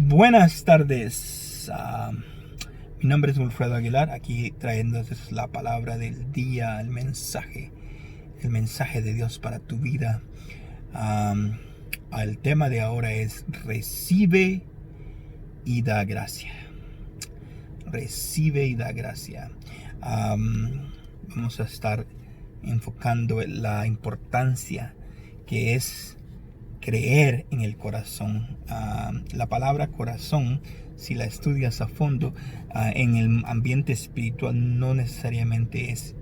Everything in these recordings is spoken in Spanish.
Buenas tardes. Mi nombre es Wilfredo Aguilar, aquí trayéndoles la palabra del día, el mensaje de Dios para tu vida. El tema de ahora es recibe y da gracia. Recibe y da gracia. Vamos a estar enfocando en la importancia que es creer en el corazón. La palabra corazón, si la estudias a fondo, en el ambiente espiritual no necesariamente es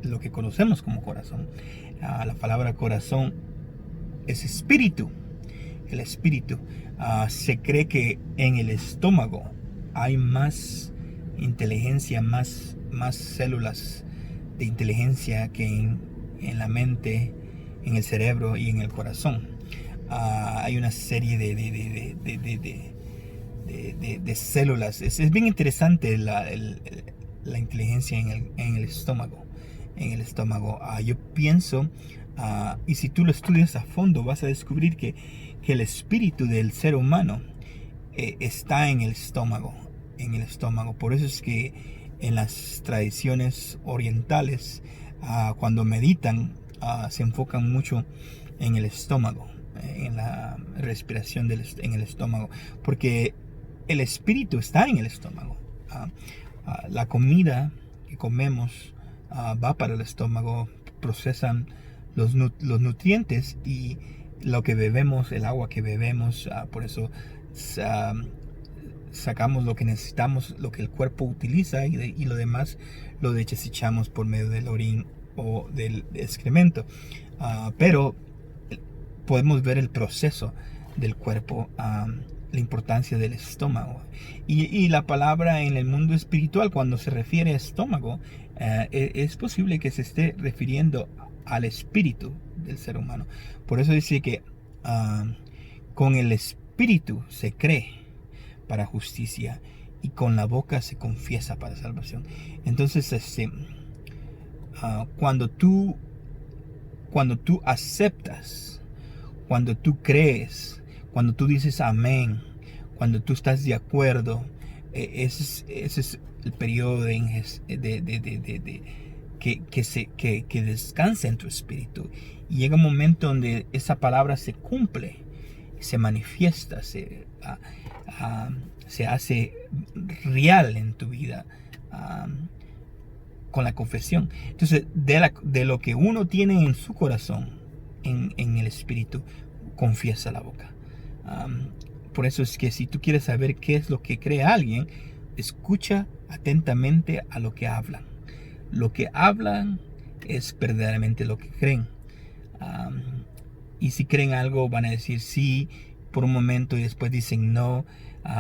lo que conocemos como corazón. La palabra corazón es espíritu. El espíritu. Se cree que en el estómago hay más inteligencia, más células de inteligencia que en la mente, en el cerebro y en el corazón. Hay una serie de células. Es bien interesante la inteligencia en el estómago. Yo pienso, y si tú lo estudias a fondo, vas a descubrir que el espíritu del ser humano está en el estómago. Por eso es que en las tradiciones orientales, cuando meditan, se enfocan mucho en el estómago, en la respiración en el estómago, porque el espíritu está en el estómago. La comida que comemos va para el estómago, procesan los nutrientes y lo que bebemos, el agua que bebemos, por eso sacamos lo que necesitamos, lo que el cuerpo utiliza, y lo demás lo desechamos por medio del orín o del excremento. Pero podemos ver el proceso del cuerpo, la importancia del estómago. Y la palabra en el mundo espiritual, cuando se refiere a estómago, es posible que se esté refiriendo al espíritu del ser humano. Por eso dice que con el espíritu se cree para justicia y con la boca se confiesa para salvación. Entonces, cuando tú aceptas, cuando tú crees, cuando tú dices amén, cuando tú estás de acuerdo, ese es el periodo que descansa en tu espíritu. Y llega un momento donde esa palabra se cumple, se manifiesta, se hace real en tu vida, con la confesión. Entonces, de lo que uno tiene en su corazón, en el espíritu, confiesa la boca. Por eso es que si tú quieres saber qué es lo que cree alguien, escucha atentamente a lo que hablan. Lo que hablan es verdaderamente lo que creen. Y si creen algo, van a decir sí por un momento y después dicen no.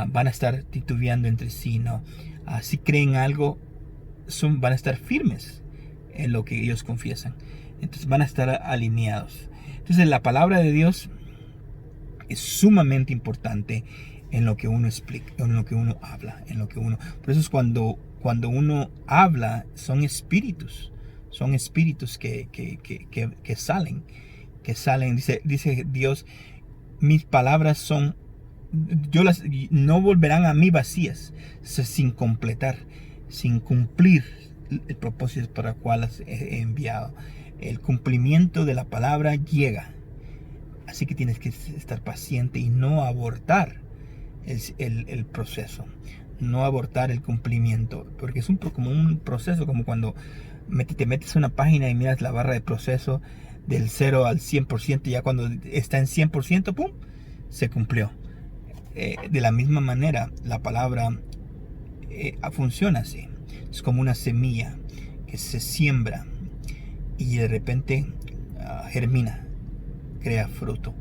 Van a estar titubeando entre sí, no. Si creen algo, van a estar firmes en lo que ellos confiesan. Entonces van a estar alineados. Entonces la palabra de Dios es sumamente importante en lo que uno explica, en lo que uno habla, por eso es cuando uno habla, son espíritus que salen, dice Dios, mis palabras no volverán a mí vacías, sin completar, sin cumplir el propósito para el cual las he enviado. El cumplimiento de la palabra llega. Así que tienes que estar paciente y no abortar el proceso, no abortar el cumplimiento, porque es como un proceso, como cuando te metes a una página y miras la barra de proceso del 0 al 100%, ya cuando está en 100%, ¡pum!, se cumplió. De la misma manera, la palabra funciona así. Es como una semilla que se siembra y de repente germina, crea fruto,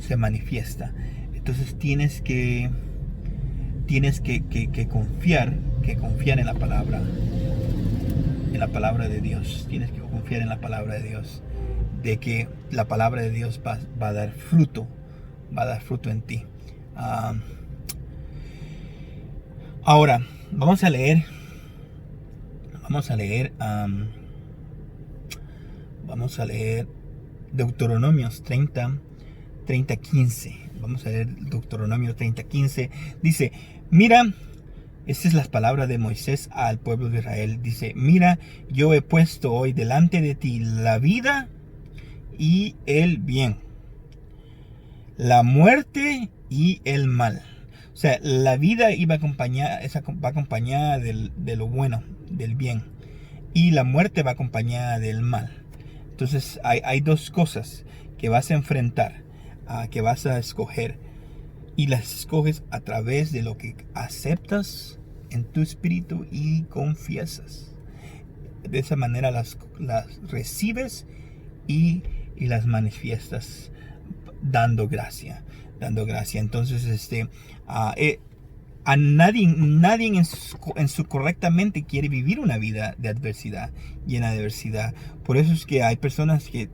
se manifiesta. Entonces tienes que confiar en la palabra de Dios. Tienes que confiar en la palabra de Dios, de que la palabra de Dios va a dar fruto, en ti. Ahora vamos a leer Deuteronomios 30:15. Vamos a leer Deuteronomio 30:15. Dice, mira, esta es la palabra de Moisés al pueblo de Israel. Dice, mira, yo he puesto hoy delante de ti la vida y el bien, la muerte y el mal. O sea, la vida va acompañada de lo bueno, del bien. Y la muerte va acompañada del mal. Entonces hay dos cosas que vas a enfrentar, que vas a escoger. Y las escoges a través de lo que aceptas en tu espíritu y confiesas. De esa manera las recibes y las manifiestas dando gracia. Entonces, a nadie en su correcta mente quiere vivir una vida de adversidad, llena de adversidad. Por eso es que hay personas que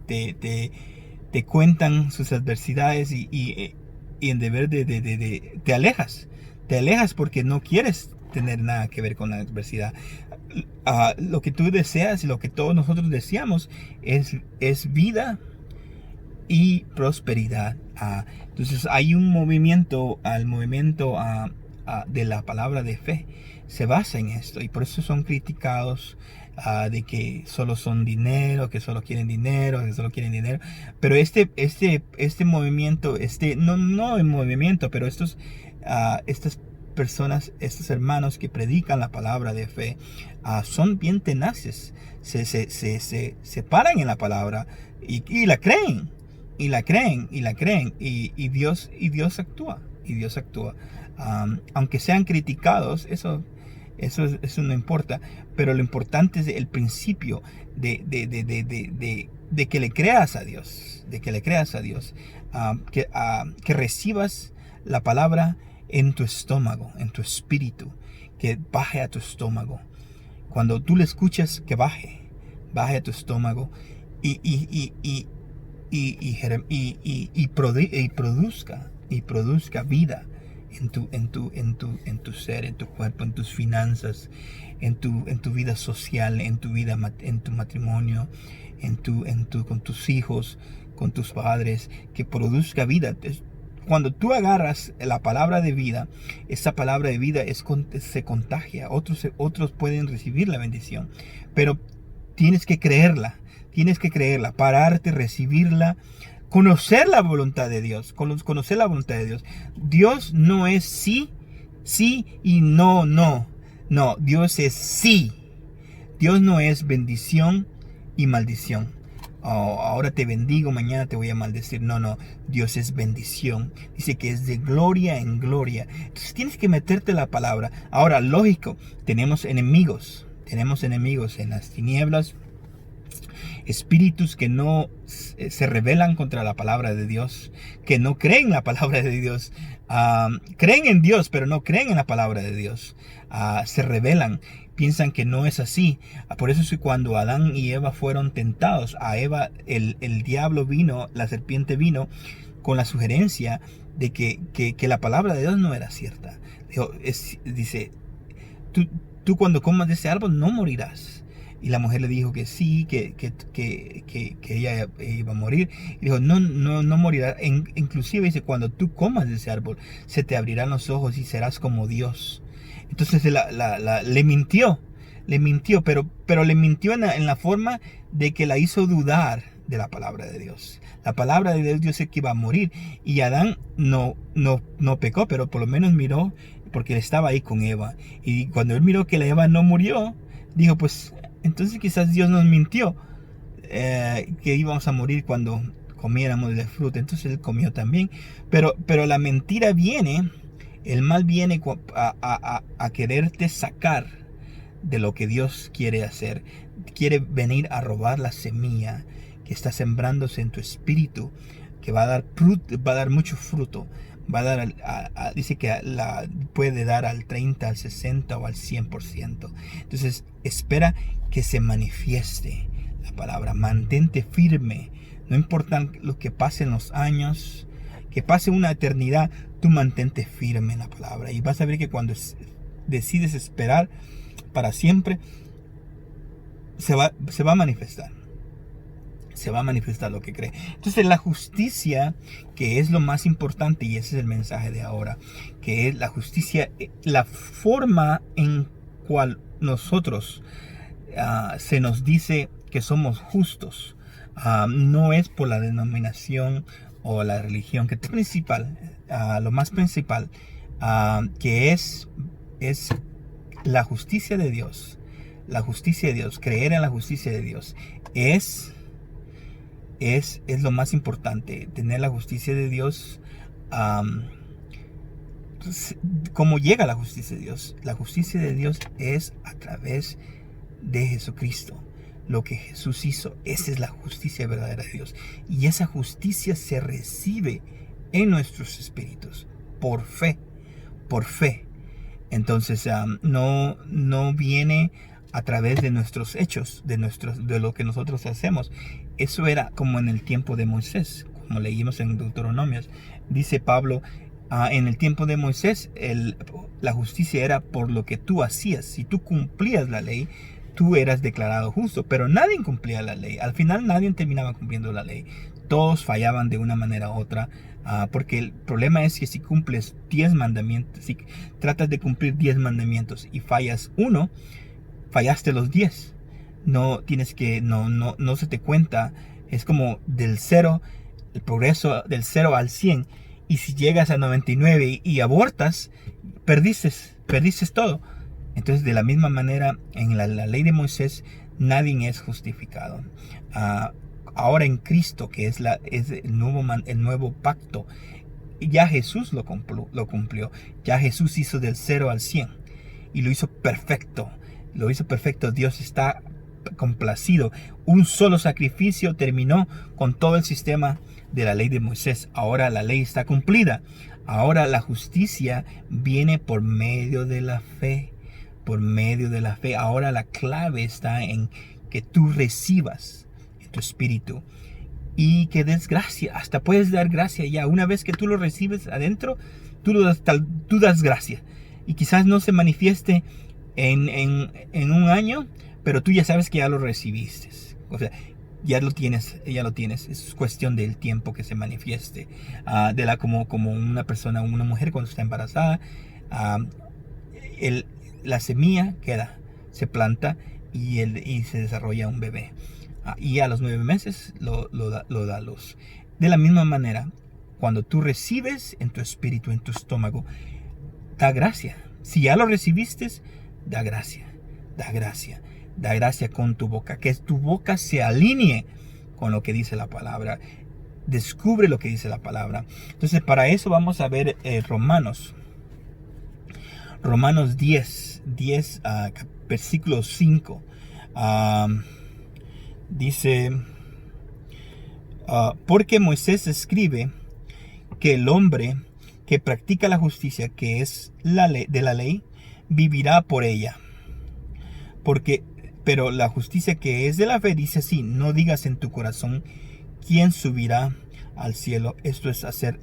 te cuentan sus adversidades y en deber te alejas porque no quieres tener nada que ver con la adversidad. Lo que tú deseas y lo que todos nosotros deseamos es vida y prosperidad. Entonces hay un movimiento, de la palabra de fe se basa en esto, y por eso son criticados, de que solo son dinero, que solo quieren dinero, pero este movimiento, no el movimiento, pero estas personas, estos hermanos que predican la palabra de fe, son bien tenaces, se paran en la palabra y la creen. Y Dios actúa. Aunque sean criticados, eso no importa. Pero lo importante es el principio de que le creas a Dios. Que recibas la palabra en tu estómago, en tu espíritu. Que baje a tu estómago. Cuando tú le escuchas, que baje a tu estómago produzca vida en tu ser, en tu cuerpo, en tus finanzas, en tu vida social, en tu matrimonio, con tus hijos, con tus padres, que produzca vida. Cuando tú agarras la palabra de vida, esa palabra de vida se contagia. Otros pueden recibir la bendición, pero tienes que creerla, pararte, recibirla, conocer la voluntad de Dios, Dios no es sí y no. No, Dios es sí. Dios no es bendición y maldición. Ahora te bendigo, mañana te voy a maldecir. No, Dios es bendición. Dice que es de gloria en gloria. Entonces tienes que meterte la palabra. Ahora, lógico, tenemos enemigos en las tinieblas, espíritus que no se rebelan contra la palabra de Dios, que no creen la palabra de Dios, creen en Dios pero no creen en la palabra de Dios, se rebelan, piensan que no es así. Por eso es que cuando Adán y Eva fueron tentados, a Eva el diablo vino, la serpiente vino con la sugerencia de que la palabra de Dios no era cierta. Dice, tú cuando comas de ese árbol no morirás. Y la mujer le dijo que sí, que ella iba a morir. Y dijo, no morirá. Inclusive dice, cuando tú comas de ese árbol, se te abrirán los ojos y serás como Dios. Entonces le mintió, pero le mintió en la forma de que la hizo dudar de la palabra de Dios. La palabra de Dios dice que iba a morir. Y Adán no pecó, pero por lo menos miró, porque él estaba ahí con Eva. Y cuando él miró que la Eva no murió, dijo, pues entonces quizás Dios nos mintió, que íbamos a morir cuando comiéramos de fruta. Entonces él comió también. Pero la mentira viene, el mal viene a quererte sacar de lo que Dios quiere hacer. Quiere venir a robar la semilla que está sembrándose en tu espíritu, que va a dar mucho fruto. Va a dar, dice que puede dar al 30, al 60 o al 100%. Entonces espera que se manifieste la palabra. Mantente firme. No importa lo que pasen los años, que pase una eternidad, tú mantente firme en la palabra. Y vas a ver que cuando decides esperar para siempre, se va a manifestar. se va a manifestar lo que cree. Entonces la justicia, que es lo más importante, y ese es el mensaje de ahora, que es la justicia, la forma en cual nosotros se nos dice que somos justos, no es por la denominación o la religión, que es principal, lo más principal, que es la justicia de Dios. La justicia de Dios, creer en la justicia de Dios, es lo más importante. Tener la justicia de Dios. ¿Cómo llega la justicia de Dios? La justicia de Dios es a través de Jesucristo. Lo que Jesús hizo, esa es la justicia verdadera de Dios. Y esa justicia se recibe en nuestros espíritus por fe. Por fe. Entonces no viene a través de nuestros hechos, de lo que nosotros hacemos. Eso era como en el tiempo de Moisés, como leímos en Deuteronomios. Dice Pablo, en el tiempo de Moisés la justicia era por lo que tú hacías. Si tú cumplías la ley, tú eras declarado justo, pero nadie cumplía la ley. Al final nadie terminaba cumpliendo la ley. Todos fallaban de una manera u otra, porque el problema es que si cumples 10 mandamientos, si tratas de cumplir 10 mandamientos y fallas uno, fallaste los 10. No se te cuenta. Es como el progreso del 0 al 100. Y si llegas a 99 y abortas, perdiste todo. Entonces, de la misma manera, en la ley de Moisés, nadie es justificado. Ahora en Cristo, que es el nuevo pacto, ya Jesús lo cumplió. Ya Jesús hizo del 0 al 100 y lo hizo perfecto. Dios está complacido. Un solo sacrificio terminó con todo el sistema de la ley de Moisés. Ahora la ley está cumplida. Ahora la justicia viene por medio de la fe. Por medio de la fe. Ahora la clave está en que tú recibas en tu espíritu y que des gracia. Hasta puedes dar gracia ya. Una vez que tú lo recibes adentro, tú das gracia. Y quizás no se manifieste en un año, pero tú ya sabes que ya lo recibiste. O sea, ya lo tienes. Es cuestión del tiempo que se manifieste. Como una persona, una mujer cuando está embarazada, la semilla se planta y se desarrolla un bebé. Y a los 9 meses lo da a luz. De la misma manera, cuando tú recibes en tu espíritu, en tu estómago, da gracia. Si ya lo recibiste, da gracia. Da gracia con tu boca. Que tu boca se alinee con lo que dice la palabra. Descubre lo que dice la palabra. Entonces, para eso vamos a ver Romanos 10, versículo 5. Dice, porque Moisés escribe que el hombre que practica la justicia, que es de la ley, vivirá por ella. Pero la justicia que es de la fe dice así: no digas en tu corazón quién subirá al cielo, esto es hacer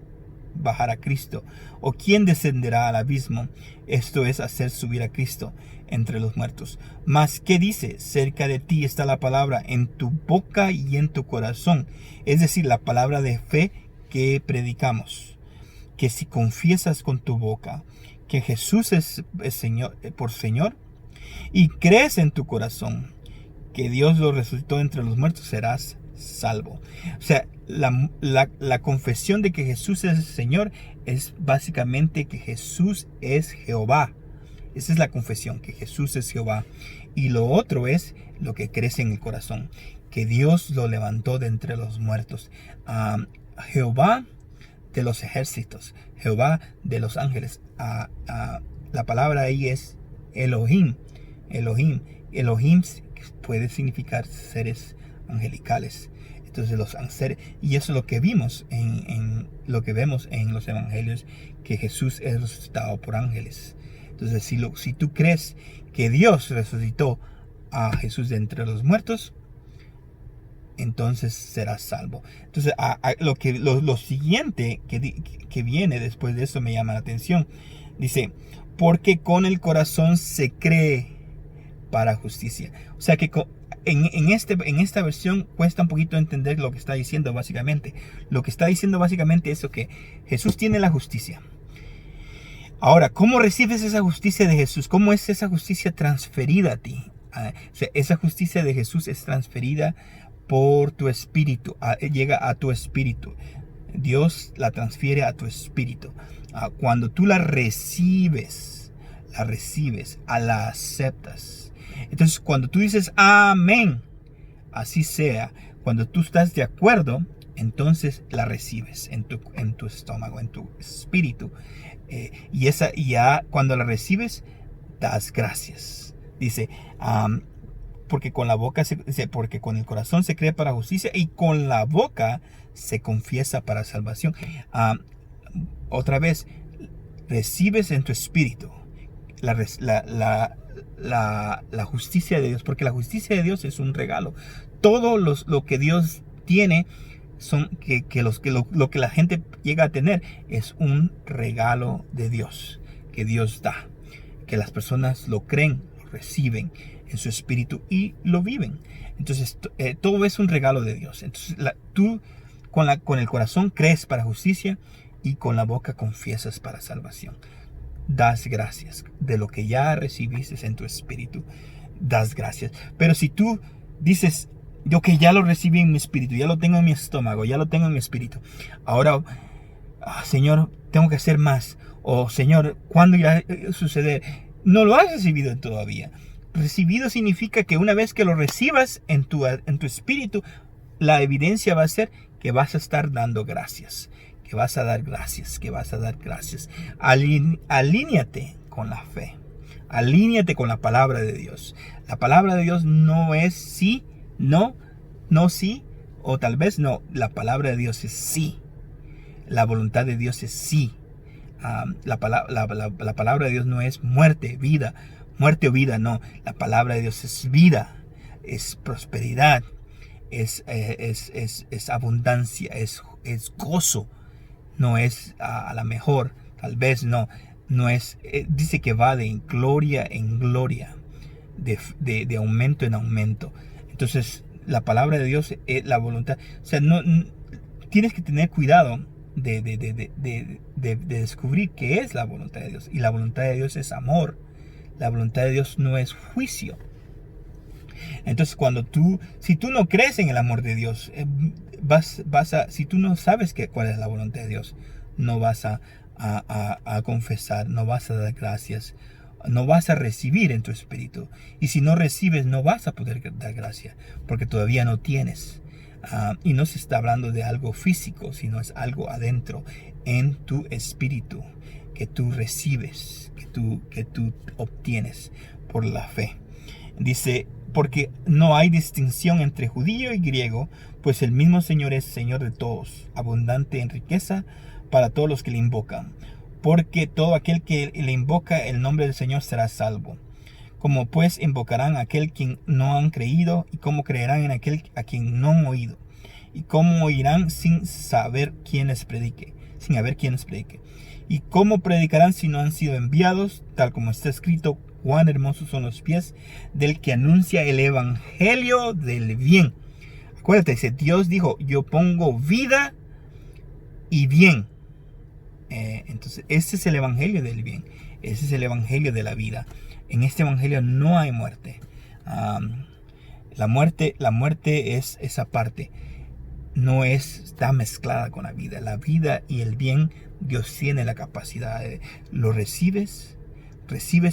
bajar a Cristo, o quién descenderá al abismo, esto es hacer subir a Cristo entre los muertos. Mas ¿qué dice? Cerca de ti está la palabra, en tu boca y en tu corazón, es decir, la palabra de fe que predicamos, que si confiesas con tu boca que Jesús es Señor, por Señor, y crees en tu corazón que Dios lo resucitó entre los muertos, serás salvo. O sea, la confesión de que Jesús es el Señor es básicamente que Jesús es Jehová. Esa es la confesión, que Jesús es Jehová. Y lo otro es lo que crece en el corazón, que Dios lo levantó de entre los muertos. Jehová de los ejércitos, Jehová de los ángeles. La palabra ahí es Elohim. Elohim puede significar seres angelicales. Entonces y eso es lo que vimos lo que vemos en los evangelios, que Jesús es resucitado por ángeles. Entonces si tú crees que Dios resucitó a Jesús de entre los muertos, entonces serás salvo. Entonces lo siguiente que viene después de eso me llama la atención. Dice, porque con el corazón se cree para justicia. O sea que en esta versión cuesta un poquito entender lo que está diciendo básicamente. Lo que está diciendo básicamente es que Jesús tiene la justicia. Ahora, ¿cómo recibes esa justicia de Jesús? ¿Cómo es esa justicia transferida a ti? O sea, esa justicia de Jesús es transferida por tu espíritu, llega a tu espíritu. Dios la transfiere a tu espíritu. Cuando tú la recibes, la aceptas. Entonces, cuando tú dices amén, así sea, cuando tú estás de acuerdo, entonces la recibes en tu estómago, en tu espíritu. Y ya cuando la recibes, das gracias. Dice, porque con el corazón se cree para justicia y con la boca se confiesa para salvación. Otra vez, recibes en tu espíritu la justicia de Dios, porque la justicia de Dios es un regalo. Todo lo que Dios tiene son lo que la gente llega a tener es un regalo de Dios que Dios da, que las personas lo creen, lo reciben en su espíritu y lo viven. Entonces todo es un regalo de Dios. Entonces tú con el corazón crees para justicia y con la boca confiesas para salvación. Das gracias de lo que ya recibiste en tu espíritu. Das gracias. Pero si tú dices, yo que ya lo recibí en mi espíritu, ya lo tengo en mi estómago, ya lo tengo en mi espíritu, ahora, Señor, tengo que hacer más. O Señor, ¿cuándo irá a suceder? No lo has recibido todavía. Recibido significa que una vez que lo recibas en tu espíritu, la evidencia va a ser que vas a estar dando gracias. Que vas a dar gracias, Alíñate con la fe. Alíñate con la palabra de Dios. La palabra de Dios no es sí, no sí, o tal vez no. La palabra de Dios es sí. La voluntad de Dios es sí. La palabra de Dios no es muerte o vida, no. La palabra de Dios es vida, es prosperidad, es abundancia, es gozo. No es a la mejor, tal vez no es, dice que va de gloria en gloria, de aumento en aumento. Entonces, la palabra de Dios es la voluntad. O sea, tienes que tener cuidado de descubrir qué es la voluntad de Dios. Y la voluntad de Dios es amor. La voluntad de Dios no es juicio. Entonces, si tú no crees en el amor de Dios, si tú no sabes cuál es la voluntad de Dios, no vas a confesar, no vas a dar gracias, no vas a recibir en tu espíritu. Y si no recibes, no vas a poder dar gracias, porque todavía no tienes. Y no se está hablando de algo físico, sino es algo adentro, en tu espíritu, que tú recibes, que tú obtienes por la fe. Dice, porque no hay distinción entre judío y griego, pues el mismo Señor es Señor de todos, abundante en riqueza para todos los que le invocan. Porque todo aquel que le invoca el nombre del Señor será salvo. Como pues invocarán a aquel quien no han creído, y cómo creerán en aquel a quien no han oído, y cómo oirán sin haber quien les predique. Y cómo predicarán si no han sido enviados, tal como está escrito: cuán hermosos son los pies del que anuncia el evangelio del bien. Acuérdate, dice, Dios dijo, yo pongo vida y bien. Entonces, ese es el evangelio del bien. Ese es el evangelio de la vida. En este evangelio no hay muerte. La muerte es esa parte. Está mezclada con la vida. La vida y el bien, Dios tiene la capacidad. Lo recibes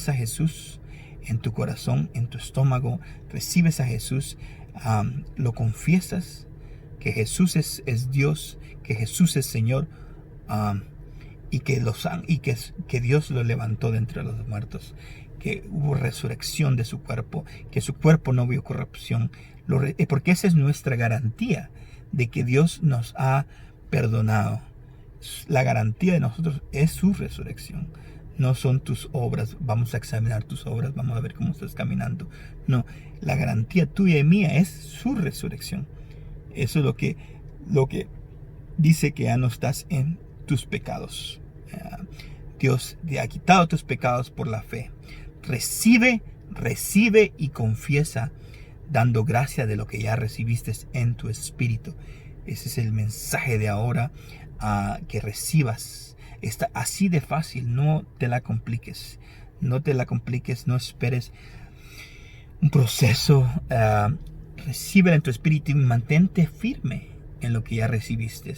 a Jesús en tu corazón, en tu estómago. Recibes a Jesús, lo confiesas, que Jesús es Dios, que Jesús es Señor, y que Dios lo levantó de entre los muertos, que hubo resurrección de su cuerpo, que su cuerpo no vio corrupción, porque esa es nuestra garantía de que Dios nos ha perdonado. La garantía de nosotros es su resurrección. No son tus obras. Vamos a examinar tus obras, vamos a ver cómo estás caminando. No, la garantía tuya y mía es su resurrección. Eso es lo que dice que ya no estás en tus pecados. Dios te ha quitado tus pecados por la fe. Recibe y confiesa dando gracia de lo que ya recibiste en tu espíritu. Ese es el mensaje de ahora, que recibas. Está así de fácil, no te la compliques. No te la compliques, no esperes un proceso. Recíbela en tu espíritu y mantente firme en lo que ya recibiste.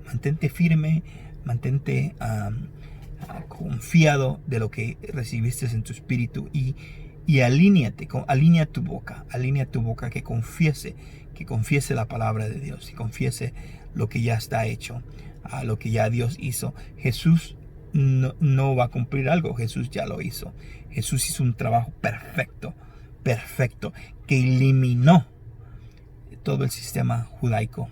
Mantente firme, mantente confiado de lo que recibiste en tu espíritu y alinea tu boca, que confiese la palabra de Dios, y confiese lo que ya está hecho, lo que ya Dios hizo. Jesús no va a cumplir algo, Jesús ya lo hizo. Jesús hizo un trabajo perfecto, que eliminó todo el sistema judaico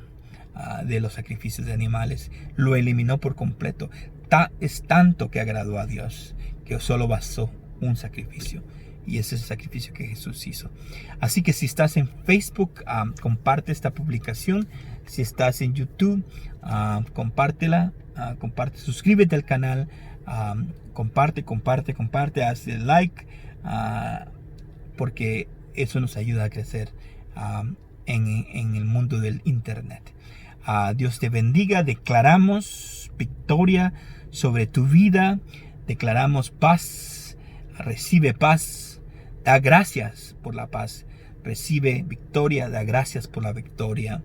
de los sacrificios de animales. Lo eliminó por completo. Es tanto que agradó a Dios que solo bastó un sacrificio, y ese es el sacrificio que Jesús hizo. Así que si estás en Facebook, comparte esta publicación. Si estás en YouTube, compártela, suscríbete al canal, comparte, haz el like, porque eso nos ayuda a crecer en el mundo del internet. Dios te bendiga. Declaramos victoria sobre tu vida, declaramos paz. Recibe paz, da gracias por la paz, recibe victoria, da gracias por la victoria.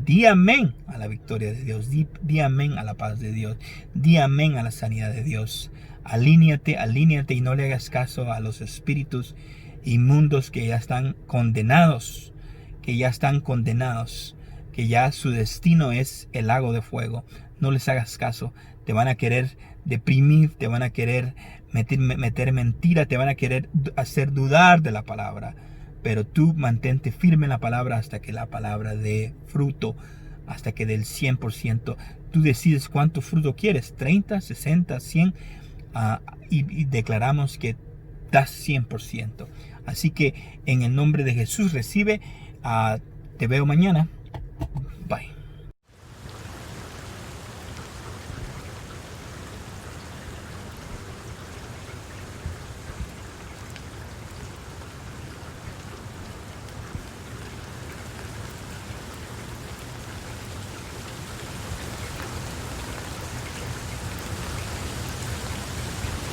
Di amén a la victoria de Dios, di amén a la paz de Dios, di amén a la sanidad de Dios. Alíñate y no le hagas caso a los espíritus inmundos que ya están condenados, que ya su destino es el lago de fuego. No les hagas caso. Te van a querer deprimir, te van a querer meter mentira, te van a querer hacer dudar de la palabra. Pero tú mantente firme en la palabra hasta que la palabra dé fruto, hasta que del 100%. Tú decides cuánto fruto quieres, 30, 60, 100, y declaramos que das 100%. Así que en el nombre de Jesús recibe. Te veo mañana.